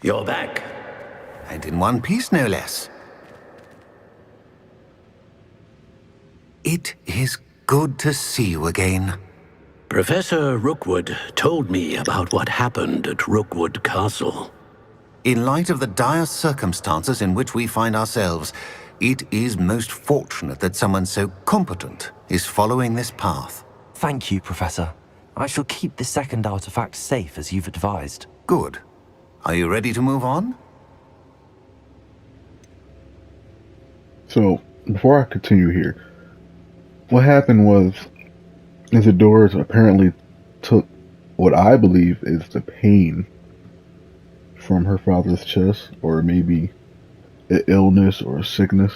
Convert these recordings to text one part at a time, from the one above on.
You're back. And in one piece, no less. It is good to see you again. Professor Rookwood told me about what happened at Rookwood Castle. In light of the dire circumstances in which we find ourselves, it is most fortunate that someone so competent is following this path. Thank you, Professor. I shall keep the second artifact safe as you've advised. Good. Are you ready to move on? So, before I continue here, what happened was Isidore apparently took what I believe is the pain from her father's chest, or maybe an illness or a sickness.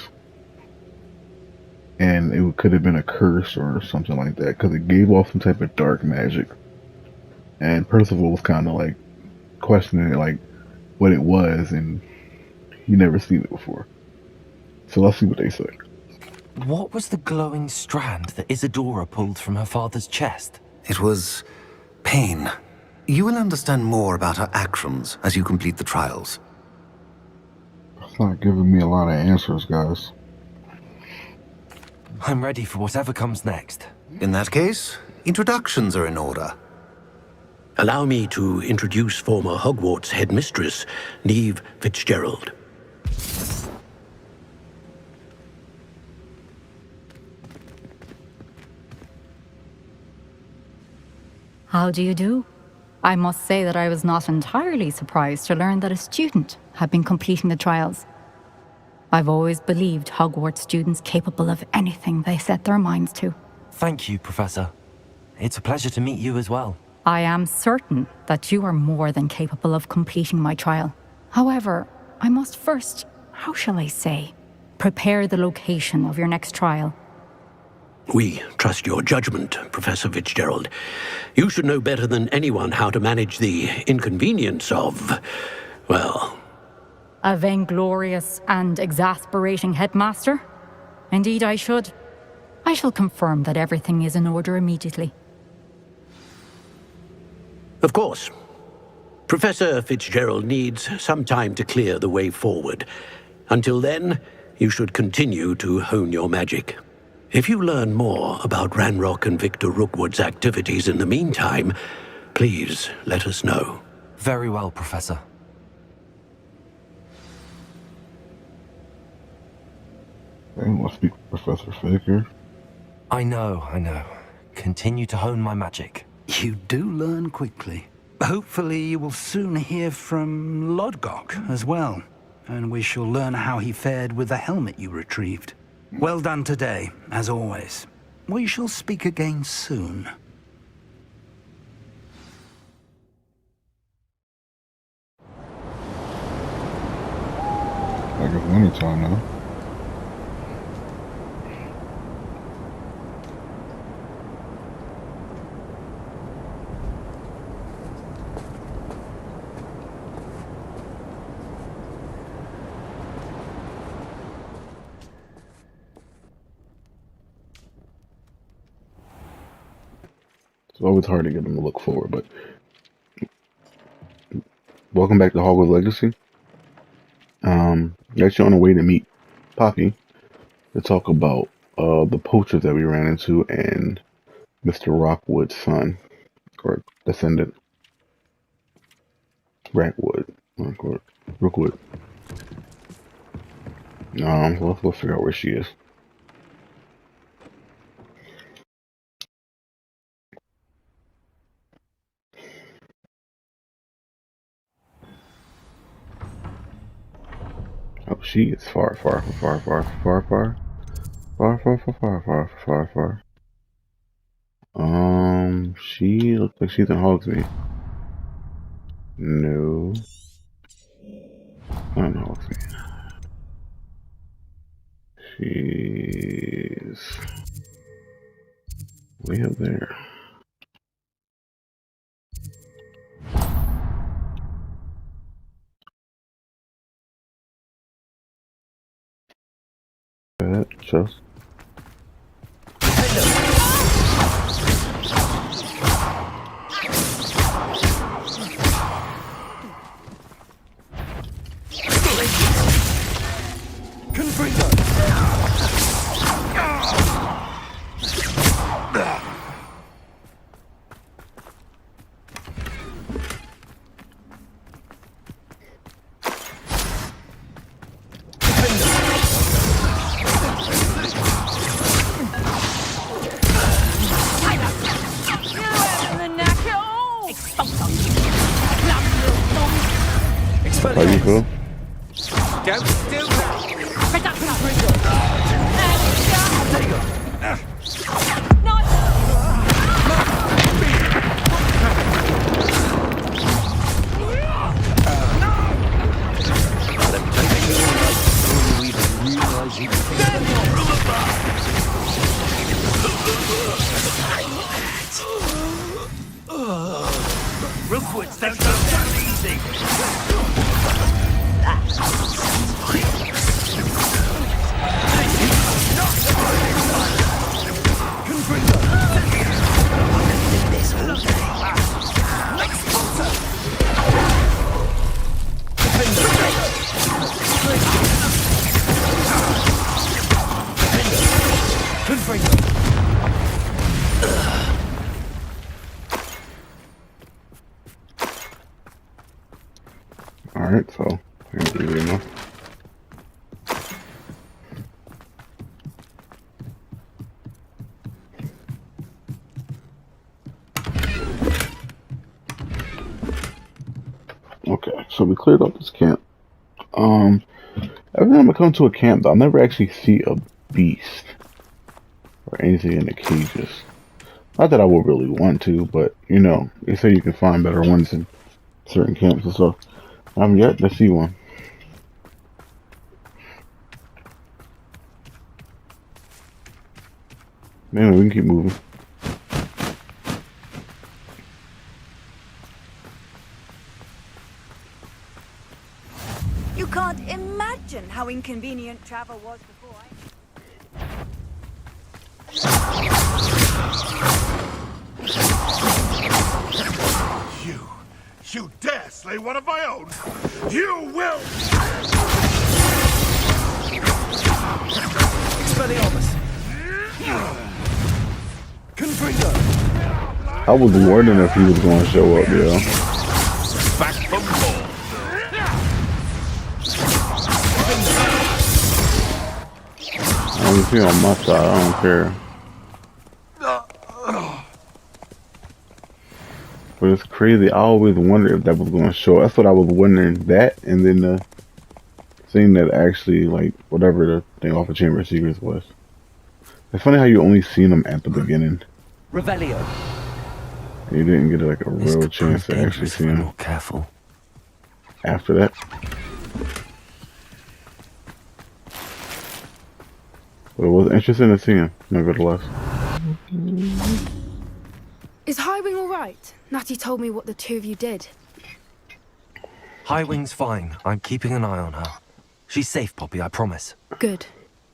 And it could have been a curse or something like that, because it gave off some type of dark magic. And Percival was kind of like questioning it, like what it was, and he never seen it before. So let's see what they say. What was the glowing strand that Isadora pulled from her father's chest? It was pain. You will understand more about her actions as you complete the trials. It's not giving me a lot of answers, guys. I'm ready for whatever comes next. In that case, introductions are in order. Allow me to introduce former Hogwarts headmistress, Neve Fitzgerald. How do you do? I must say that I was not entirely surprised to learn that a student had been completing the trials. I've always believed Hogwarts students capable of anything they set their minds to. Thank you, Professor. It's a pleasure to meet you as well. I am certain that you are more than capable of completing my trial. However, I must first, how shall I say, prepare the location of your next trial. We trust your judgment, Professor Fitzgerald. You should know better than anyone how to manage the inconvenience of, well... A vainglorious and exasperating headmaster? Indeed I should. I shall confirm that everything is in order immediately. Of course. Professor Fitzgerald needs some time to clear the way forward. Until then, you should continue to hone your magic. If you learn more about Ranrock and Victor Rookwood's activities in the meantime, please let us know. Very well, Professor. They must be Professor Faker. I know. Continue to hone my magic. You do learn quickly. Hopefully you will soon hear from Lodgok as well, and we shall learn how he fared with the helmet you retrieved. Well done today, as always. We shall speak again soon. I guess winter time now. It's always hard to get them to look forward, but welcome back to Hogwarts Legacy. Actually on the way to meet Poppy to talk about the poachers that we ran into and Mr. Rockwood's son, or descendant. Rookwood. Let's figure out where she is. Oh, she is far. She looks like she's in Hogsmeade. No. Not in Hogsmeade. She's way up there. Just. Go still now. Rookwood's that's not that easy. Alright, so here's the enough. Okay, so we cleared up this camp. Every time I come to a camp, I'll never actually see a beast or anything in the cages. Not that I would really want to, but you know, they say you can find better ones in certain camps and stuff. I haven't yet to see one. Anyway, we can keep moving. You can't imagine how inconvenient travel was before You dare slay one of my own? You will! Expelliarmus! Confringo! I was wondering if he was going to show up, yo. Back from home! I don't see on my side, I don't care. But it's crazy. I always wondered if that was going to show up. That's what I was wondering. That, and then the thing that actually, like, whatever the thing off of Chamber of Secrets was. It's funny how you only seen them at the beginning. Revelio. You didn't get like a real chance to actually see them. More careful. After that. But it was interesting to see him, nevertheless. Is Highwing all right? Natty told me what the two of you did. Highwing's fine. I'm keeping an eye on her. She's safe, Poppy, I promise. Good.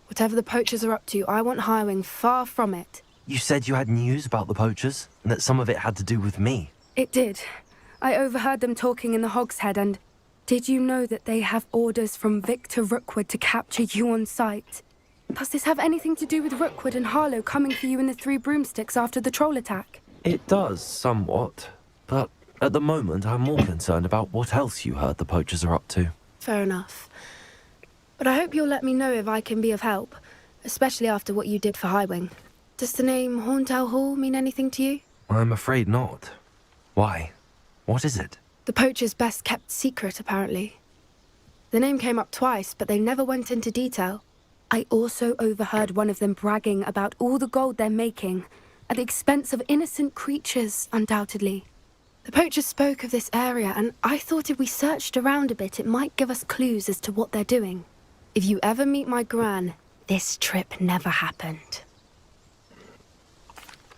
Whatever the poachers are up to, I want Highwing far from it. You said you had news about the poachers, and that some of it had to do with me. It did. I overheard them talking in the Hogshead, and did you know that they have orders from Victor Rookwood to capture you on sight? Does this have anything to do with Rookwood and Harlow coming for you in the Three Broomsticks after the troll attack? It does, somewhat. But at the moment, I'm more concerned about what else you heard the poachers are up to. Fair enough. But I hope you'll let me know if I can be of help, especially after what you did for Highwing. Does the name Horntail Hall mean anything to you? I'm afraid not. Why? What is it? The poachers' best kept secret, apparently. The name came up twice, but they never went into detail. I also overheard one of them bragging about all the gold they're making, at the expense of innocent creatures, undoubtedly. The poachers spoke of this area, and I thought if we searched around a bit, it might give us clues as to what they're doing. If you ever meet my gran, this trip never happened.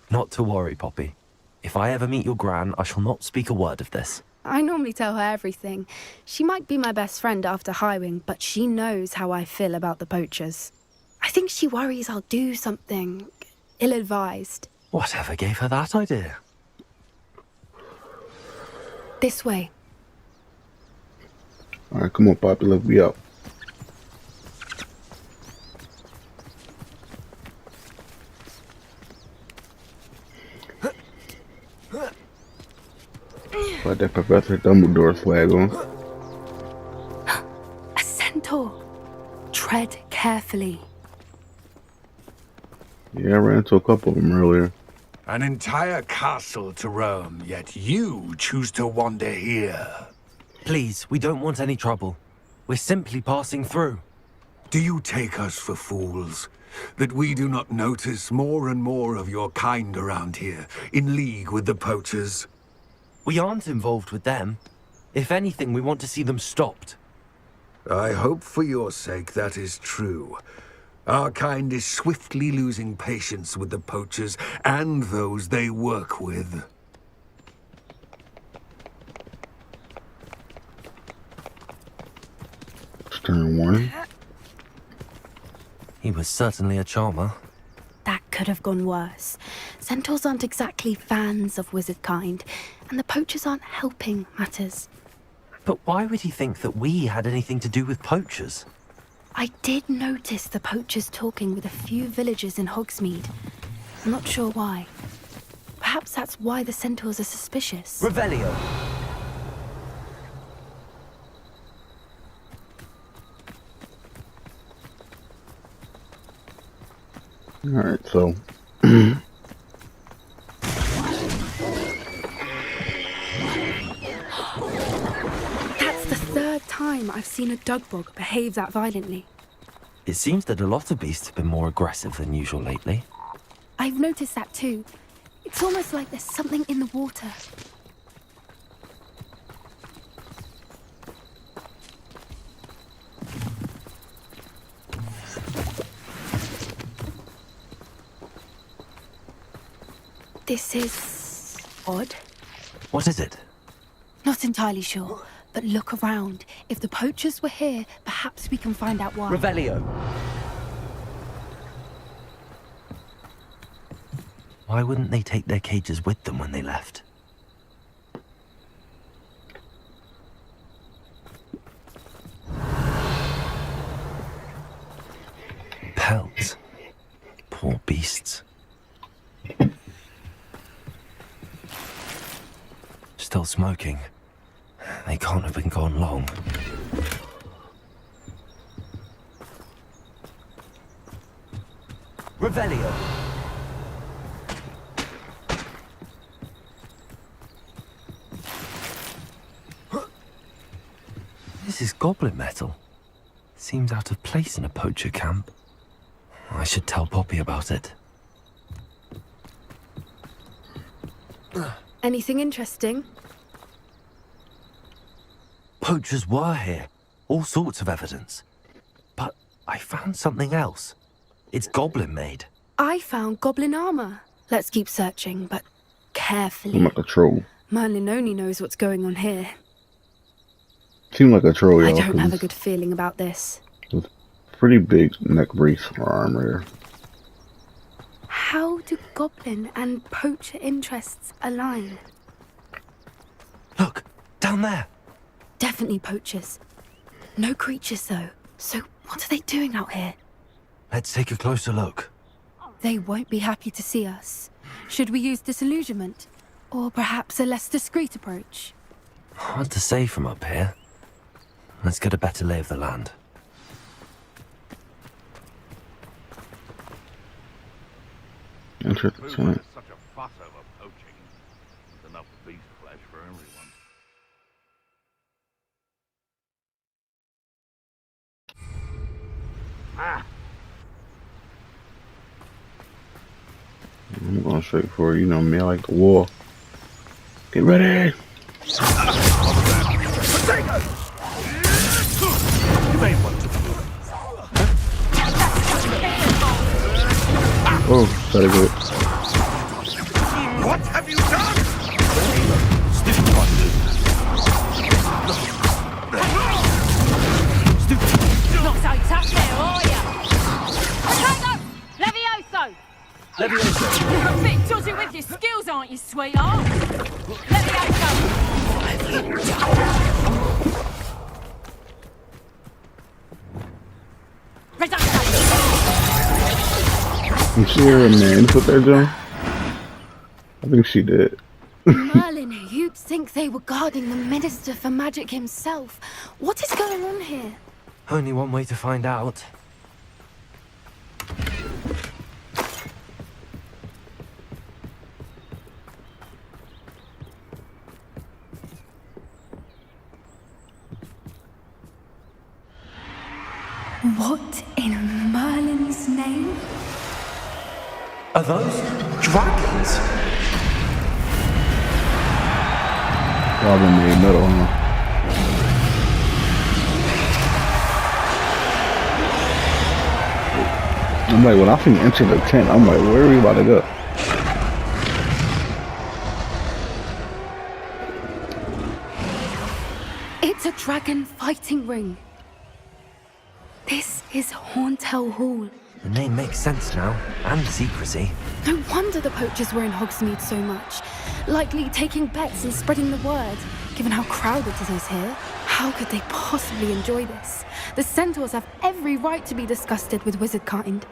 Not to worry, Poppy. If I ever meet your gran, I shall not speak a word of this. I normally tell her everything. She might be my best friend after Highwing, but she knows how I feel about the poachers. I think she worries I'll do something ill-advised. Whatever gave her that idea? This way. Alright, come on, Poppy, let's be out. Got that Professor Dumbledore flag on. A centaur. Tread carefully. Yeah, I ran into a couple of them earlier. An entire castle to roam, yet you choose to wander here. Please, we don't want any trouble. We're simply passing through. Do you take us for fools? That we do not notice more and more of your kind around here, in league with the poachers? We aren't involved with them. If anything, we want to see them stopped. I hope for your sake that is true. Our kind is swiftly losing patience with the poachers and those they work with. Stern warning. He was certainly a charmer. That could have gone worse. Centaurs aren't exactly fans of wizard kind, and the poachers aren't helping matters. But why would he think that we had anything to do with poachers? I did notice the poachers talking with a few villagers in Hogsmeade. I'm not sure why. Perhaps that's why the centaurs are suspicious. Revelio! Alright, so That's the third time I've seen a dugbog behave that violently. It seems that a lot of beasts have been more aggressive than usual lately. I've noticed that too. It's almost like there's something in the water. This is odd. What is it? Not entirely sure, but look around. If the poachers were here, perhaps we can find out why. Revelio! Why wouldn't they take their cages with them when they left? Pelts. Poor beasts. Still smoking. They can't have been gone long. Revelio! This is goblin metal. Seems out of place in a poacher camp. I should tell Poppy about it. Anything interesting? Poachers were here. All sorts of evidence. But I found something else. It's goblin made. I found goblin armor. Let's keep searching, but carefully. seemed like a troll. Merlin only knows what's going on here. Seemed like a troll, y'all. I don't have a good feeling about this. Pretty big neck brace for armor. How do goblin and poacher interests align? Look, down there. Definitely poachers. No creatures, though. So what are they doing out here? Let's take a closer look. They won't be happy to see us. Should we use disillusionment? Or perhaps a less discreet approach? Hard to say from up here. Let's get a better lay of the land. Interesting. Such a fuss over poaching. There's enough beast flesh for everyone. I'm going straight for it. You know me, I like the war. Get ready! You may want to. Oh, sorry, good. What have you done? Not so tough there, are ya? Potato! Levioso! Levioso! You're a bit dodgy with your skills, aren't you, sweetheart? Levioso! Reducto! You see her a man put there, John? I think she did. Merlin, you'd think they were guarding the Minister for Magic himself. What is going on here? Only one way to find out. What in Merlin's name? Are those dragons? Robin made metal, huh? I'm like, when I see enter the tent, I'm like, where are we about to go? It's a dragon fighting ring. This is Hauntel Hall. The name makes sense now, and secrecy. No wonder the poachers were in Hogsmeade so much. Likely taking bets and spreading the word, given how crowded it is here. How could they possibly enjoy this? The centaurs have every right to be disgusted with wizard kind.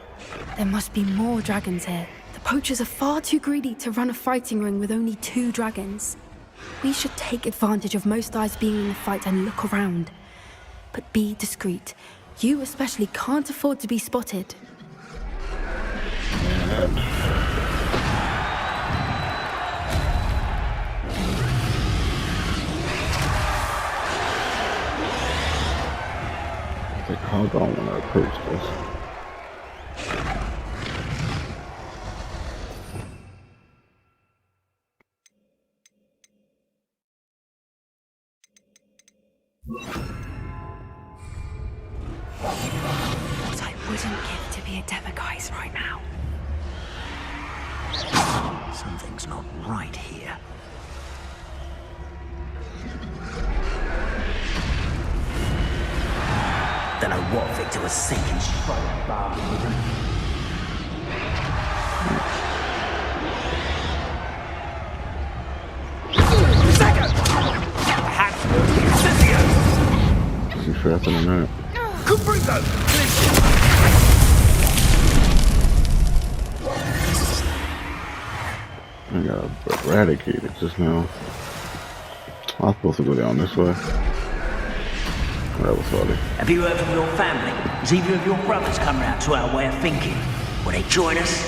There must be more dragons here. The poachers are far too greedy to run a fighting ring with only 2 dragons. We should take advantage of most eyes being in the fight and look around. But be discreet. You especially can't afford to be spotted. Like, how do I want to approach this? What I wouldn't give to be a demiguise right now. Something's not right here. Don't know what Victor was thinking, straight bargain with him. See faster than that. I got eradicated just now. I was supposed to go down this way. That was funny. Have you heard from your family? Has either of your brothers come round to our way of thinking? Will they join us?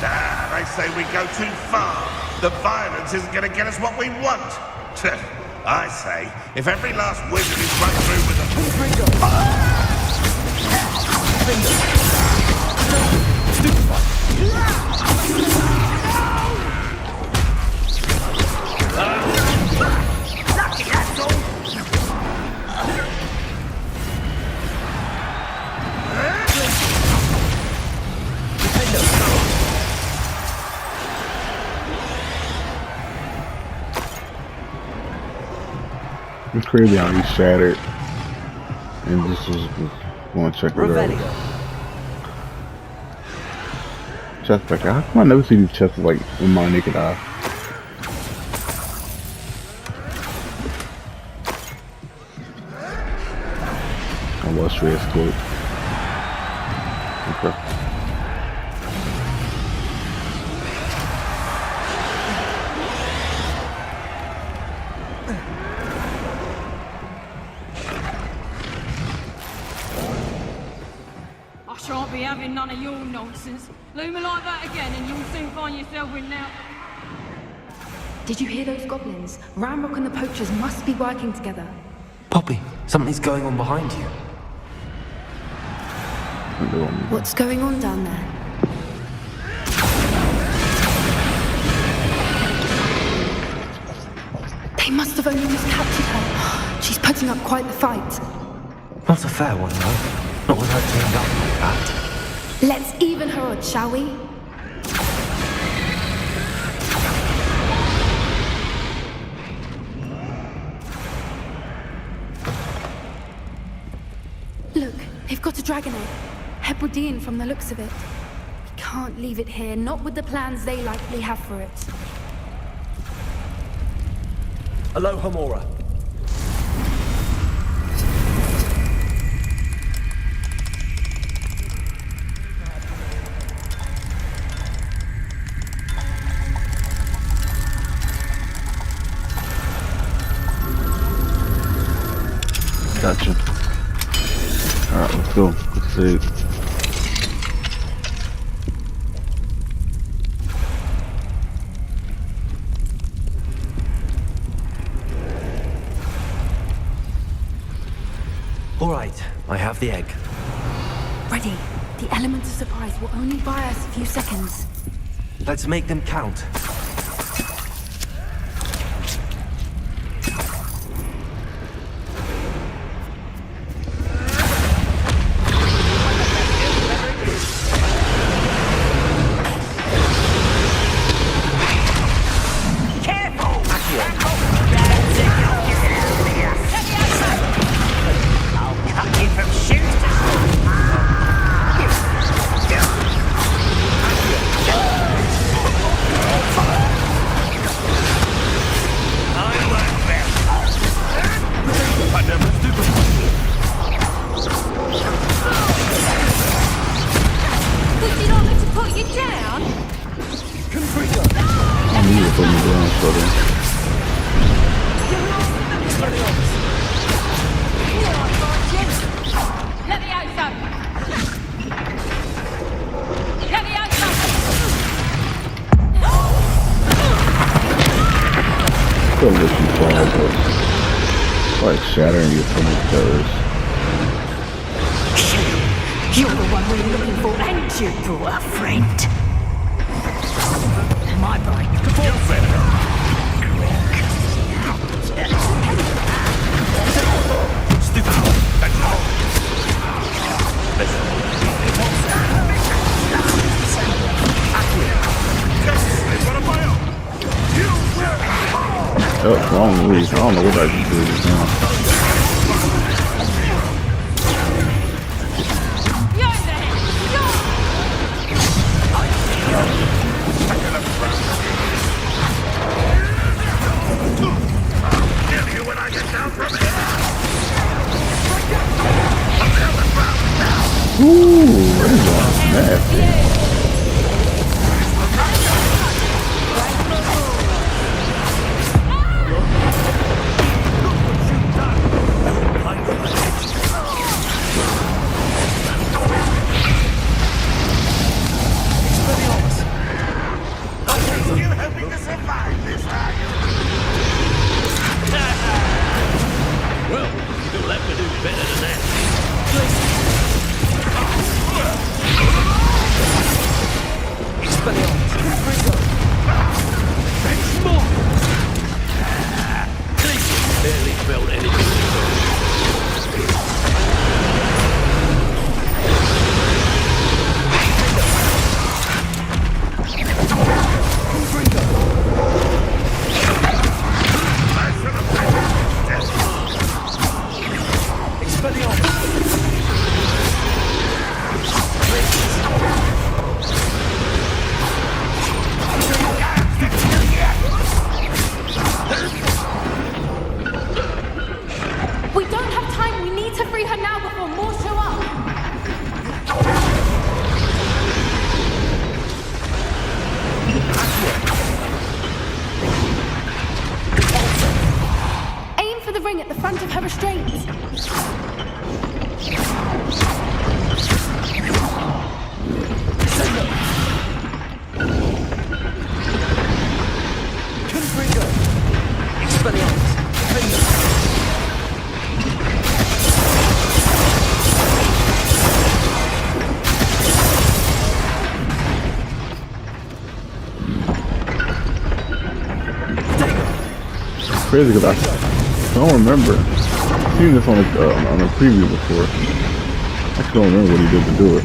Nah, they say we go too far. The violence isn't going to get us what we want. I say, if every last wizard is run through with a... Lucky, that's all! It's crazy how he shattered and just was going to check it out. Chest back out. How come I never see these chests like in my naked eye? Illustrious cloak. Okay. I shan't be having none of your nonsense. Loom me like that again and you'll soon find yourself in now. Did you hear those goblins? Ramrock and the poachers must be working together. Poppy, something's going on behind you. What's going on down there? They must have only just captured her. She's putting up quite the fight. Not a fair one, though. Not with her teamed up like that. Let's even her odds, shall we? Look, they've got a dragon egg. Hebridean from the looks of it. We can't leave it here, not with the plans they likely have for it. Aloha, Mora. Gotcha. Alright, let's go. Let's see. All right, I have the egg. Ready. The element of surprise will only buy us a few seconds. Let's make them count. Shattering your opponent's pillars. You're the one we're looking for, and you brought a friend. My boy. Oh, wrong move. I don't know what I can do now. Ooh, what is that? Crazy because I don't remember. I've seen this on a preview before. I just don't remember what he did to do it.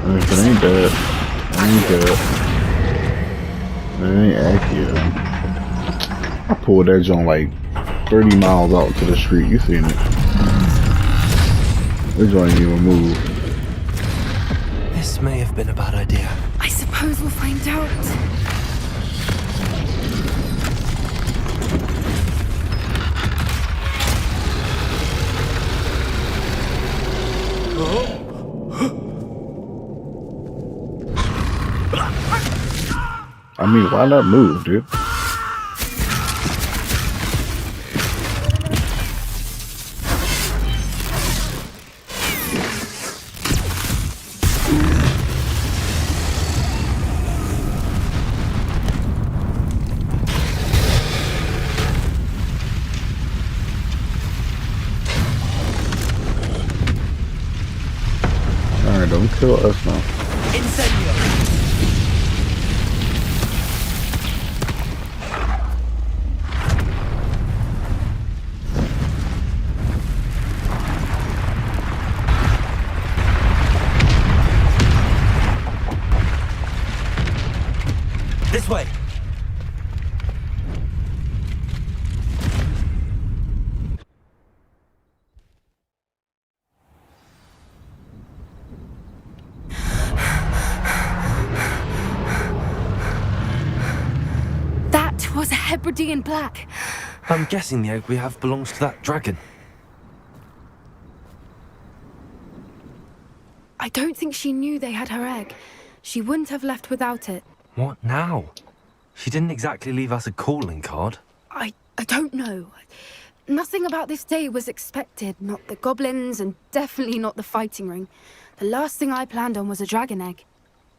And if it ain't that, it ain't accurate. I pulled that joint like 30 miles out to the street. You seen it? That joint ain't even move. This may have been a bad idea. I suppose we'll find out. I mean, why not move, dude? don't kill us now. Incendio! This way! That was a Hebridean black. I'm guessing the egg we have belongs to that dragon. I don't think she knew they had her egg. She wouldn't have left without it. What now? She didn't exactly leave us a calling card. I don't know. Nothing about this day was expected. Not the goblins, and definitely not the fighting ring. The last thing I planned on was a dragon egg.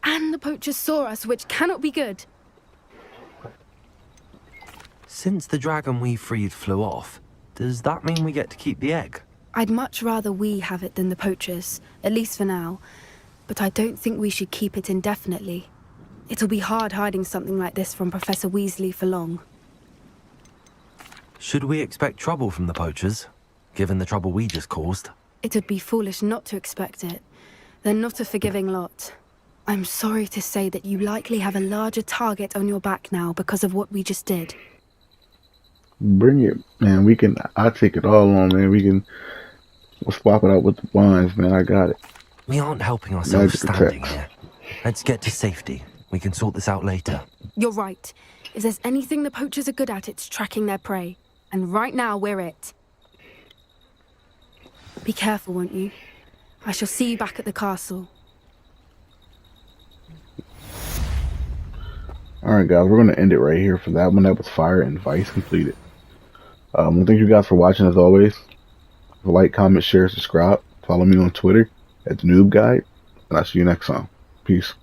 And the poachers saw us, which cannot be good. Since the dragon we freed flew off, does that mean we get to keep the egg? I'd much rather we have it than the poachers, at least for now. But I don't think we should keep it indefinitely. It'll be hard hiding something like this from Professor Weasley for long. Should we expect trouble from the poachers, given the trouble we just caused? It would be foolish not to expect it. They're not a forgiving lot. I'm sorry to say that you likely have a larger target on your back now because of what we just did. Bring it, man. I take it all on, man. We'll swap it out with the wines, man. I got it. We aren't helping ourselves standing attacks. here. Let's get to safety. We can sort this out later. You're right. If there's anything the poachers are good at, it's tracking their prey. And right now, we're it. Be careful, won't you? I shall see you back at the castle. Alright, guys. We're going to end it right here for that one. That was Fire and Vice completed. Thank you guys for watching, as always. Like, comment, share, subscribe. Follow me on Twitter at The Noob Guide. And I'll see you next time. Peace.